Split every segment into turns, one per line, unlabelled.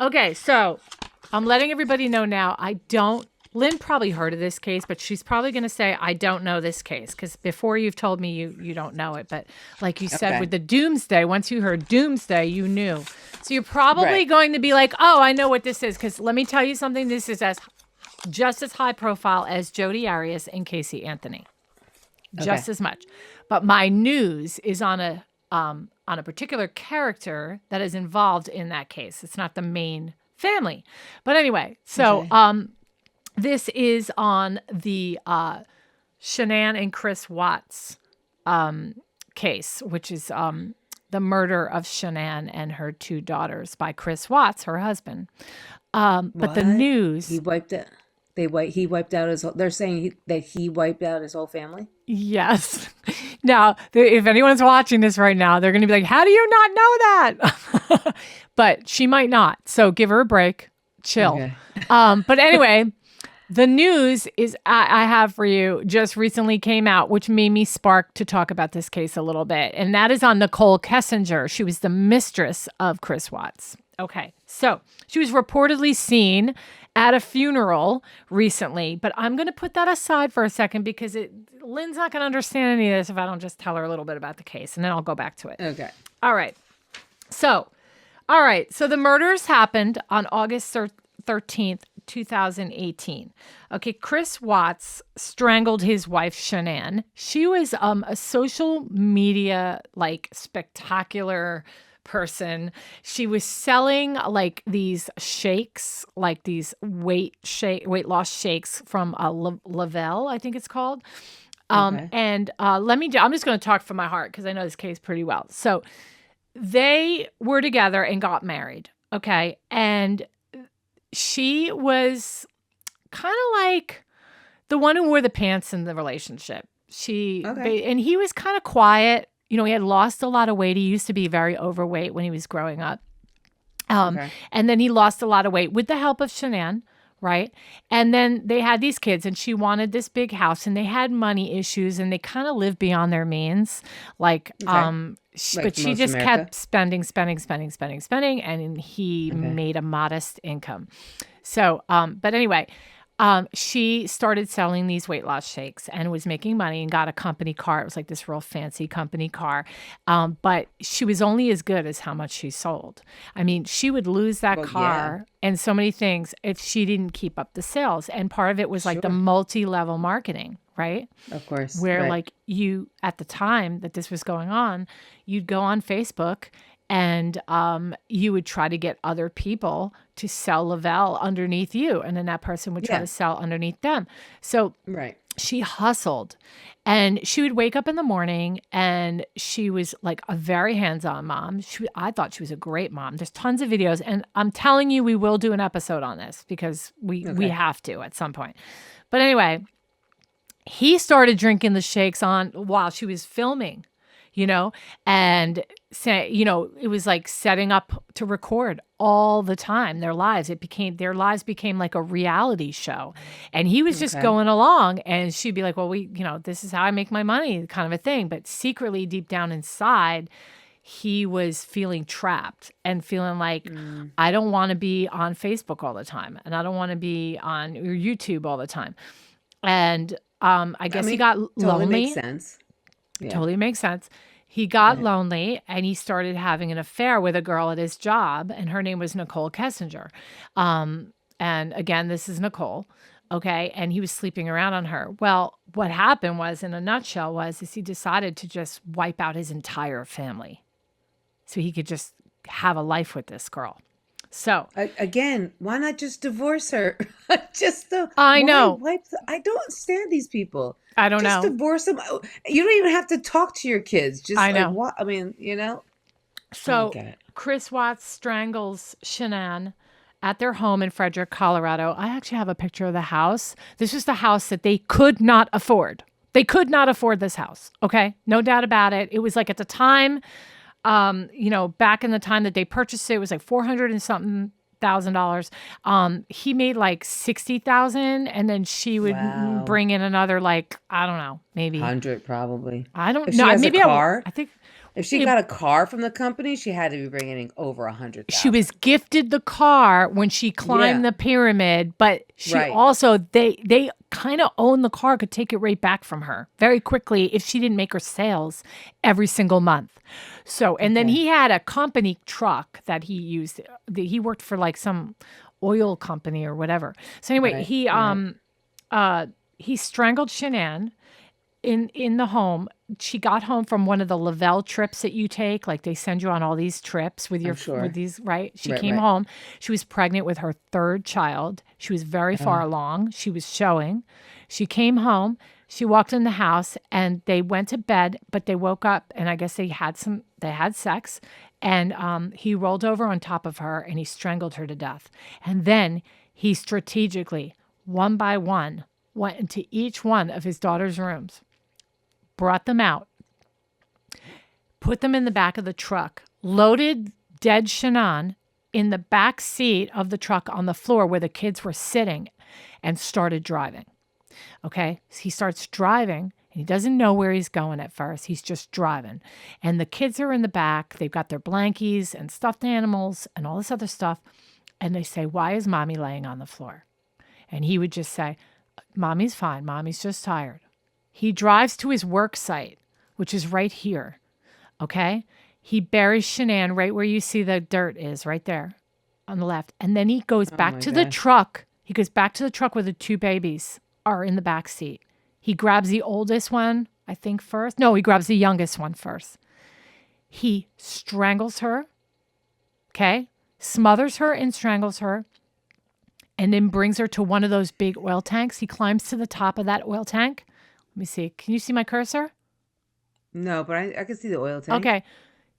Okay, so I'm letting everybody know now. Lynn probably heard of this case, but she's probably going to say, I don't know this case. Because before you've told me you don't know it. But like you said with the doomsday, once you heard doomsday, you knew. So you're probably going to be like, oh, I know what this is. Because let me tell you something. This is just as high profile as Jodi Arias and Casey Anthony. Just as much. But my news is on a particular character that is involved in that case. It's not the main family. But anyway, so this is on the Shanann and Chris Watts case, which is the murder of Shanann and her 2 daughters by Chris Watts, her husband. But the news...
He wiped out... He wiped out his... They're saying that he wiped out his whole family?
Yes. Now, if anyone's watching this right now, they're going to be like, how do you not know that? But she might not. So give her a break. Chill. Okay. But anyway... The news is I have for you just recently came out, which made me spark to talk about this case a little bit. And that is on Nichol Kessinger. She was the mistress of Chris Watts. Okay. So she was reportedly seen at a funeral recently, but I'm going to put that aside for a second because Lynn's not going to understand any of this if I don't just tell her a little bit about the case, and then I'll go back to it.
Okay.
All right. So the murders happened on August 13th, 2018. Okay, Chris Watts strangled his wife, Shanann. She was a social media, spectacular person. She was selling, these shakes, these weight loss shakes from Lavelle, I think it's called. And I'm just going to talk from my heart because I know this case pretty well. So they were together and got married. Okay, and she was kind of like the one who wore the pants in the relationship. And he was kind of quiet. You know, he had lost a lot of weight. He used to be very overweight when he was growing up. And then he lost a lot of weight with the help of Shanann, right? And then they had these kids and she wanted this big house and they had money issues and they kind of lived beyond their means. But she just kept spending. And he made a modest income. So, but anyway, she started selling these weight loss shakes and was making money and got a company car. It was like this real fancy company car. But she was only as good as how much she sold. I mean, she would lose that car and so many things if she didn't keep up the sales. And part of it was the multi-level marketing, right?
Of course.
Where you, at the time that this was going on, you'd go on Facebook and you would try to get other people to sell Lavelle underneath you. And then that person would try to sell underneath them. So she hustled. And she would wake up in the morning and she was like a very hands-on mom. I thought she was a great mom. There's tons of videos. And I'm telling you, we will do an episode on this because we have to at some point. But anyway, he started drinking the shakes while she was filming. And it was like setting up to record all the time their lives. Their lives became like a reality show. And he was just going along and she'd be like, well, this is how I make my money kind of a thing. But secretly deep down inside, he was feeling trapped and feeling like, I don't want to be on Facebook all the time. And I don't want to be on YouTube all the time. And I guess he got lonely.
Totally makes sense.
Yeah. Totally makes sense. He got lonely and he started having an affair with a girl at his job, and her name was Nichol Kessinger. And again, this is Nichol. Okay. And he was sleeping around on her. Well, what happened was, in a nutshell, is he decided to just wipe out his entire family so he could just have a life with this girl. So
again, why not just divorce her?
I know.
I don't understand these people.
I don't know.
Just divorce them. You don't even have to talk to your kids. Just
I know.
What? I mean,
So Chris Watts strangles Shanann at their home in Frederick, Colorado. I actually have a picture of the house. This was the house that they could not afford. They could not afford this house. Okay. No doubt about it. It was like at the time, back in the time that they purchased it was like $400 and something $1,000. He made like $60,000, and then she would bring in another, I don't know, maybe
100 probably.
I don't
if
know.
She has
maybe
a car?
I think.
If she got a car from the company, she had to be bringing in over
She was
100,000.
gifted the car when she climbed
Yeah,
the pyramid, but she
right.
also they kind of owned the car, could take it right back from her very quickly if she didn't make her sales every single month. So, and then
Okay.
he had a company truck that he used. He worked for like some oil company or whatever. So anyway,
Right. Right.
he strangled Shanann in the home. She got home from one of the Lavelle trips that you take, like they send you on all these trips with
I'm
your with
sure.
these, right? She
Right.
came
Right.
home. She was pregnant with her third child. She was very far
Uh,
along. She was showing. She came home. She walked in the house and they went to bed, but they woke up and I guess they had sex, and he rolled over on top of her and he strangled her to death. And then he strategically, one by one, went into each one of his daughter's rooms, brought them out, put them in the back of the truck, loaded dead Shanann in the back seat of the truck on the floor where the kids were sitting, and started driving. Okay. So he starts driving and he doesn't know where he's going at first. He's just driving. And the kids are in the back. They've got their blankies and stuffed animals and all this other stuff. And they say, "Why is mommy laying on the floor?" And he would just say, "Mommy's fine. Mommy's just tired." He drives to his work site, which is right here. Okay. He buries Shanann right where you see the dirt is, right there on the left. And then he goes
oh
back
my
to the
gosh.
truck. He goes back to the truck where the two babies are in the back seat. He grabs the oldest one, I think, first. No, he grabs the youngest one first. He strangles her, okay? Smothers her and strangles her, and then brings her to one of those big oil tanks. He climbs to the top of that oil tank. Let me see. Can you see my cursor?
No, but I can see the oil tank.
Okay.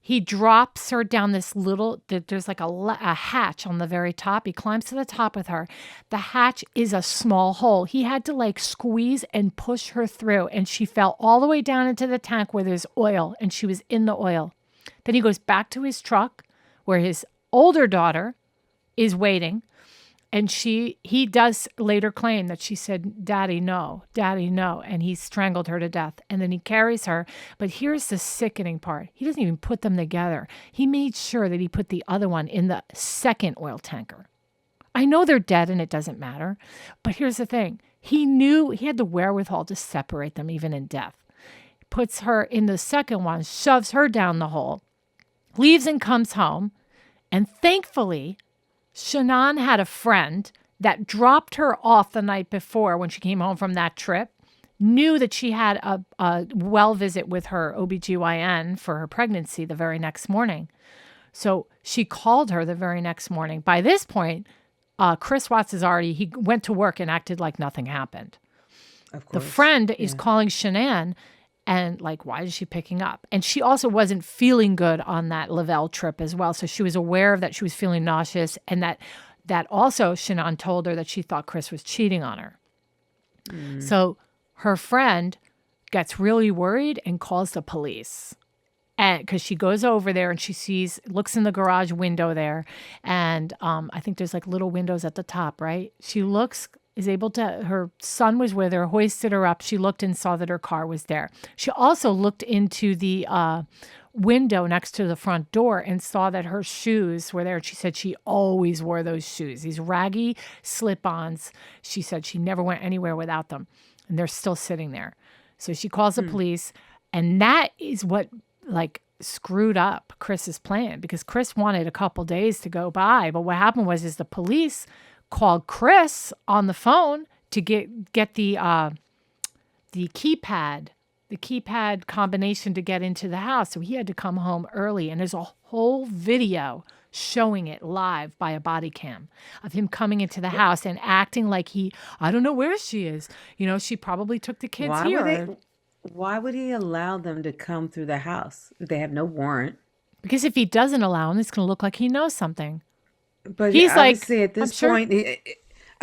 He drops her down this little, there's like a hatch on the very top. He climbs to the top with her. The hatch is a small hole. He had to like squeeze and push her through, and she fell all the way down into the tank where there's oil, and she was in the oil. Then he goes back to his truck where his older daughter is waiting. And he does later claim that she said, "Daddy, no, Daddy, no." And he strangled her to death. And then he carries her. But here's the sickening part. He doesn't even put them together. He made sure that he put the other one in the second oil tanker. I know they're dead and it doesn't matter. But here's the thing. He knew he had the wherewithal to separate them even in death. Puts her in the second one, shoves her down the hole, leaves and comes home. And thankfully, Shanann had a friend that dropped her off the night before when she came home from that trip, knew that she had a well visit with her OBGYN for her pregnancy the very next morning. So she called her the very next morning. By this point, Chris Watts he went to work and acted like nothing happened.
Of
The
course.
friend is
Yeah.
calling Shanann and like, why is she picking up? And she also wasn't feeling good on that Lavelle trip as well. So she was aware of that. She was feeling nauseous, and that also Shanann told her that she thought Chris was cheating on her.
Mm.
So her friend gets really worried and calls the police. And because she goes over there and she looks in the garage window there, and I think there's like little windows at the top, right? She looks, is able to, her son was with her, hoisted her up. She looked and saw that her car was there. She also looked into the window next to the front door and saw that her shoes were there. She said she always wore those shoes, these raggy slip-ons. She said she never went anywhere without them, and they're still sitting there. So she calls the police, and that is what like screwed up Chris's plan, because Chris wanted a couple days to go by. But what happened is the police called Chris on the phone to get the keypad combination to get into the house. So he had to come home early, and there's a whole video showing it live by a body cam of him coming into the house and acting like I don't know where she is. She probably took the kids
Why would
here.
they? Why would he allow them to come through the house if they have no warrant?
Because if he doesn't allow him, it's going to look like he knows something.
But
He's like,
obviously,
I'm sure.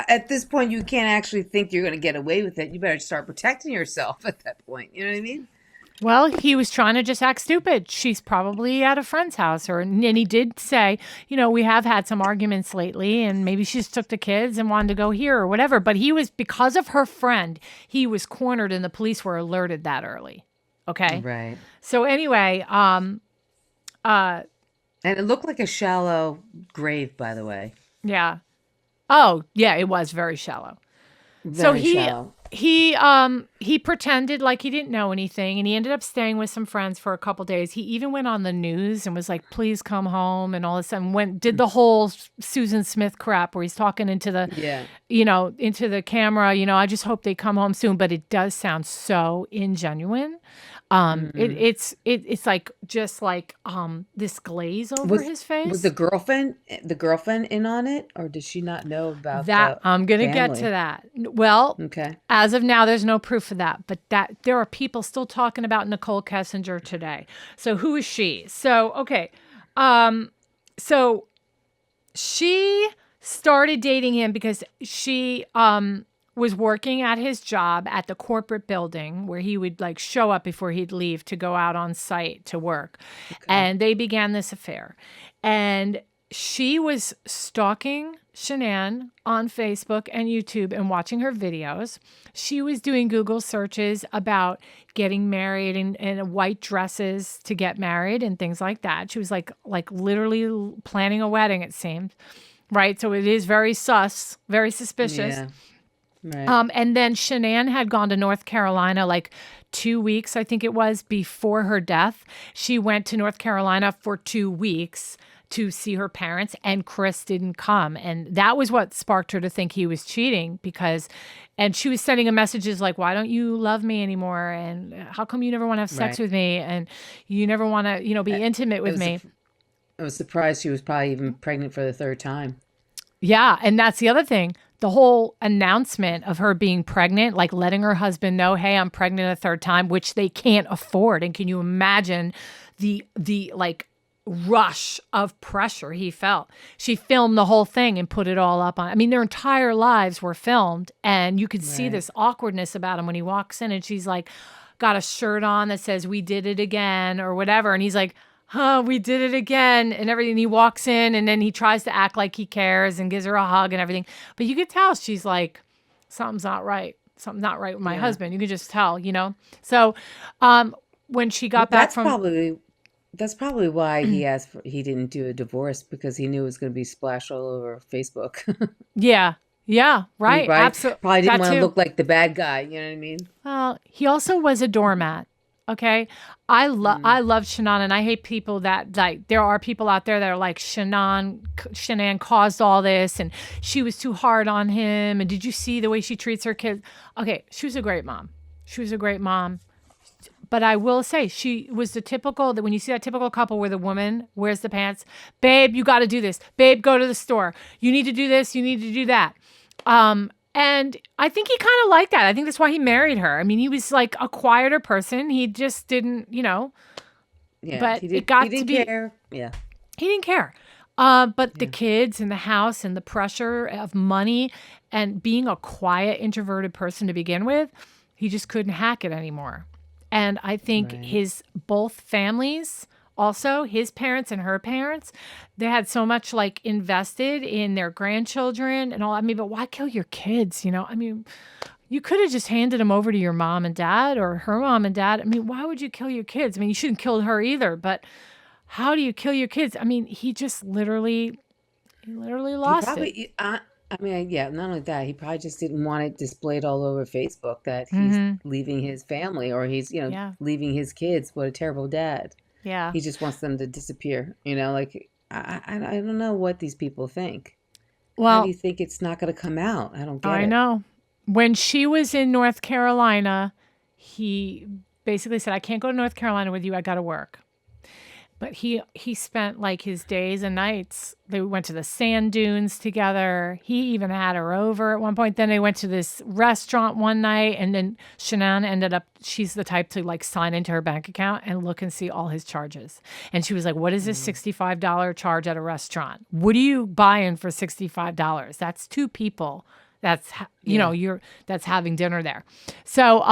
at this point, you can't actually think you're going to get away with it. You better start protecting yourself at that point. You know what I mean?
Well, he was trying to just act stupid. She's probably at a friend's house, and he did say, we have had some arguments lately, and maybe she just took the kids and wanted to go here or whatever. But because of her friend, he was cornered, and the police were alerted that early. Okay.
Right.
So anyway, uh,
And it looked like a shallow grave, by the way.
yeah. Oh, yeah, it was very shallow. So
Very shallow.
he pretended like he didn't know anything, and he ended up staying with some friends for a couple days. He even went on the news and was like, "Please come home," and all this, and did the whole Susan Smith crap where he's talking into the,
Yeah.
into the camera. I just hope they come home soon. But it does sound so ingenuine. It's like just like this glaze over
Was
his
was
face.
the girlfriend in on it, or does she not know about
That
the
I'm gonna get to
family?
that. Well,
Okay.
as of now, there's no proof of that, but that there are people still talking about Nichol Kessinger today. So who is she? So okay, so she started dating him because she was working at his job at the corporate building where he would like show up before he'd leave to go out on site to work.
Okay.
And they began this affair. And she was stalking Shanann on Facebook and YouTube and watching her videos. She was doing Google searches about getting married and white dresses to get married and things like that. She was like literally planning a wedding, it seemed. Right. So it is very very suspicious.
Yeah. Right.
And then Shanann had gone to North Carolina like 2 weeks, I think it was, before her death. She went to North Carolina for 2 weeks to see her parents, and Chris didn't come. And that was what sparked her to think he was cheating and she was sending him messages like, why don't you love me anymore? And how come you never want to have sex
Right.
with me? And you never want to, be intimate
It
with
was.
me.
I was surprised she was probably even pregnant for the third time.
Yeah, and that's the other thing. The whole announcement of her being pregnant, like letting her husband know, "Hey, I'm pregnant a third time," which they can't afford. And can you imagine the like rush of pressure he felt? She filmed the whole thing and put it all up on. I mean, their entire lives were filmed, and you could see
Right.
this awkwardness about him when he walks in, and she's like, got a shirt on that says "We did it again" or whatever, and he's like, "Huh, we did it again," and everything. He walks in and then he tries to act like he cares and gives her a hug and everything. But you could tell she's like, something's not right. Something's not right with my
Yeah.
husband. You could just tell. So when she
Well,
got back from,
that's probably why he didn't do a divorce, because he knew it was going to be splashed all over Facebook.
yeah, yeah,
And he
right. Absolutely.
probably didn't
That
want to
too.
look like the bad guy. You know what I mean?
Well, he also was a doormat. Okay. I love Shanann, and I hate people that like there are people out there that are like Shanann caused all this and she was too hard on him. And did you see the way she treats her kids? Okay, she was a great mom. She was a great mom. But I will say she was the typical that when you see that typical couple where the woman wears the pants, babe, you got to do this. Babe, go to the store. You need to do this. You need to do that. And I think he kind of liked that. I think that's why he married her. I mean, he was like a quieter person. He just didn't.
Yeah.
But it got
He
to
didn't
be,
care. Yeah.
he didn't care. But the
Yeah.
kids and the house and the pressure of money and being a quiet, introverted person to begin with, he just couldn't hack it anymore. And I think
Right.
his both families, also his parents and her parents, they had so much like invested in their grandchildren and all. I mean, but why kill your kids? I mean, you could have just handed them over to your mom and dad or her mom and dad. I mean, why would you kill your kids? I mean, you shouldn't kill her either, but how do you kill your kids? I mean, he literally
He
lost it.
probably, I mean, yeah, not only that, he probably just didn't want it displayed all over Facebook that he's
Mm-hmm.
leaving his family, or he's,
Yeah.
leaving his kids. What a terrible dad.
Yeah.
He just wants them to disappear. Like, I don't know what these people think. How do
Well,
you think it's not going to come out? I don't get
I
it.
know. When she was in North Carolina, he basically said, "I can't go to North Carolina with you. I got to work." But he spent like his days and nights. They went to the sand dunes together. He even had her over at one point. Then they went to this restaurant one night, and then Shanann ended up. She's the type to like sign into her bank account and look and see all his charges. And she was like, "What is this $65 charge at a restaurant? What are you buying for $65? That's two people.
Yeah.
That's having dinner there." So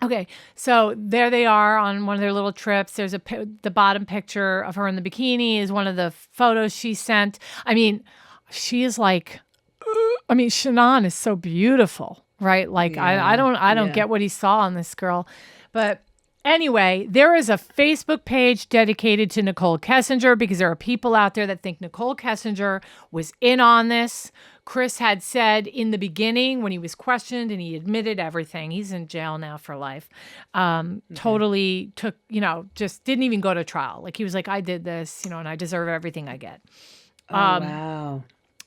okay, so there they are on one of their little trips. There's the bottom picture of her in the bikini is one of the photos she sent. I mean, she is like, I mean, Shanann is so beautiful, right? Like I
Yeah.
don't
Yeah.
get what he saw in this girl, But anyway, there is a Facebook page dedicated to Nichol Kessinger because there are people out there that think Nichol Kessinger was in on this. Chris had said in the beginning when he was questioned and he admitted everything. He's in jail now for life. Totally took, just didn't even go to trial. Like he was like, I did this, and I deserve everything I get.
Wow.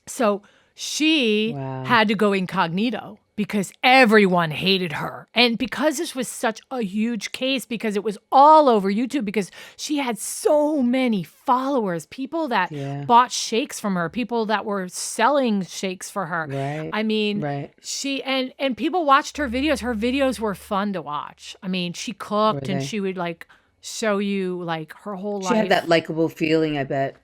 So she had to go incognito because everyone hated her. And because this was such a huge case, because it was all over YouTube, because she had so many followers, people that bought shakes from her, people that were selling shakes for her.
Right.
I mean, she, and people watched her videos. Her videos were fun to watch. I mean, she cooked and she would like show you like her whole life.
She had that likable feeling, I bet.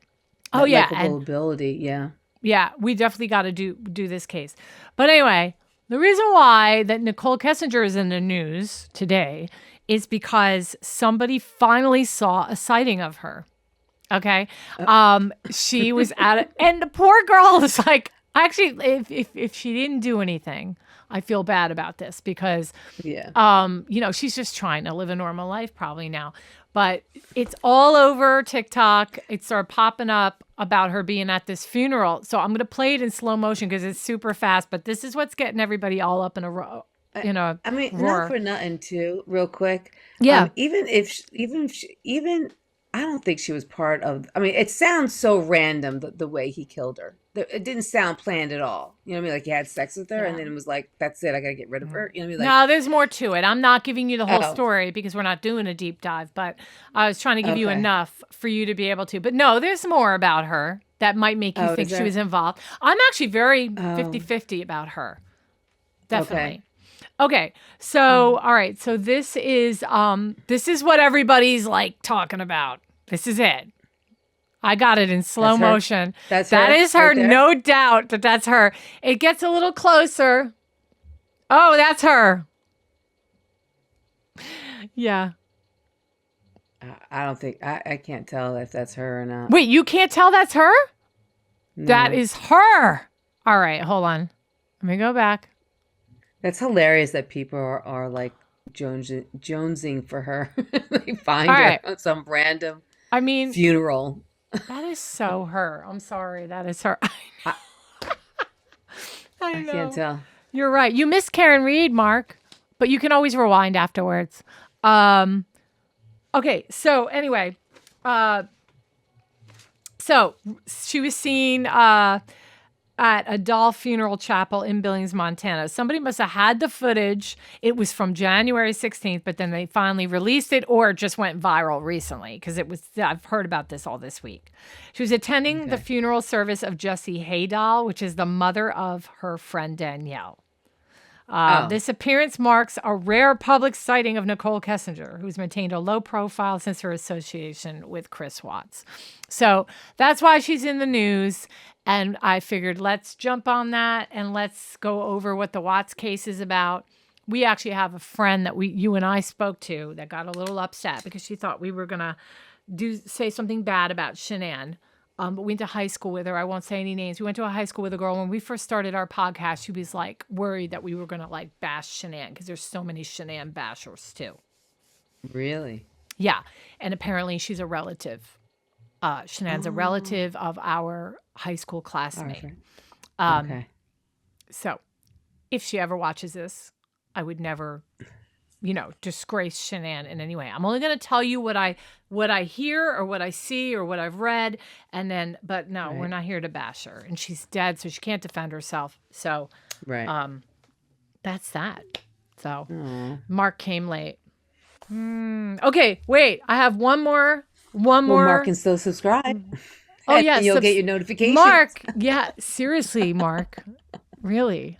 Oh, yeah.
Likable ability. Yeah.
Yeah, we definitely got to do this case. But anyway, the reason why that Nichol Kessinger is in the news today is because somebody finally saw a sighting of her. Okay. She was at it, and the poor girl is like, actually, if she didn't do anything, I feel bad about this because, she's just trying to live a normal life probably now. But it's all over TikTok. It started popping up about her being at this funeral. So I'm going to play it in slow motion because it's super fast. But this is what's getting everybody all up in a row.
I mean,
roar.
not for nothing, too. Real quick.
Yeah.
Even I don't think she was part of. I mean, it sounds so random the way he killed her. It didn't sound planned at all. You know what I mean? Like he had sex with her, and then it was like, "That's it. I gotta get rid of her." You know what I mean? Like,
no, there's more to it. I'm not giving you the whole story because we're not doing a deep dive. But I was trying to give you enough for you to be able to. But no, there's more about her that might make you think she was involved. I'm actually very 50-50 about her. Definitely. Okay. So, all right. So this is what everybody's like talking about. This is it. I got it in slow motion. That is her. Right, no doubt that's her. It gets a little closer. Oh, that's her. Yeah.
I don't think I can't tell if that's her or not.
Wait, you can't tell that's her?
No.
That is her. All right, hold on. Let me go back.
That's hilarious that people are like jonesing for her. They find her on some random funeral.
That is so her. I'm sorry. That is her. I
can't tell.
You're right. You missed Karen Reed, Mark, but you can always rewind afterwards. Okay. So anyway, so she was seen at a doll funeral chapel in Billings, Montana. Somebody must have had the footage. It was from January 16th, but then they finally released it or it just went viral recently because I've heard about this all this week. She was attending the funeral service of Jessie Haydahl, which is the mother of her friend Danielle. This appearance marks a rare public sighting of Nichol Kessinger, who's maintained a low profile since her association with Chris Watts. So that's why she's in the news. And I figured let's jump on that and let's go over what the Watts case is about. We actually have a friend that you and I spoke to that got a little upset because she thought we were going to say something bad about Shanann. But we went to high school with her. I won't say any names. We went to a high school with a girl. When we first started our podcast, she was like worried that we were going to like bash Shanann because there's so many Shanann bashers too.
Really?
Yeah. And apparently she's a relative. Shanann's a relative of our high school classmate. Okay. So if she ever watches this, I would never, disgrace Shanann in any way. I'm only going to tell you what I hear or what I see or what I've read. And then, but no, we're not here to bash her. And she's dead, so she can't defend herself. So that's that. So Mark came late. Okay, wait. I have one more. Well,
Mark can still subscribe.
Oh, yeah.
You'll get your notifications.
Mark. Yeah, seriously, Mark. Really.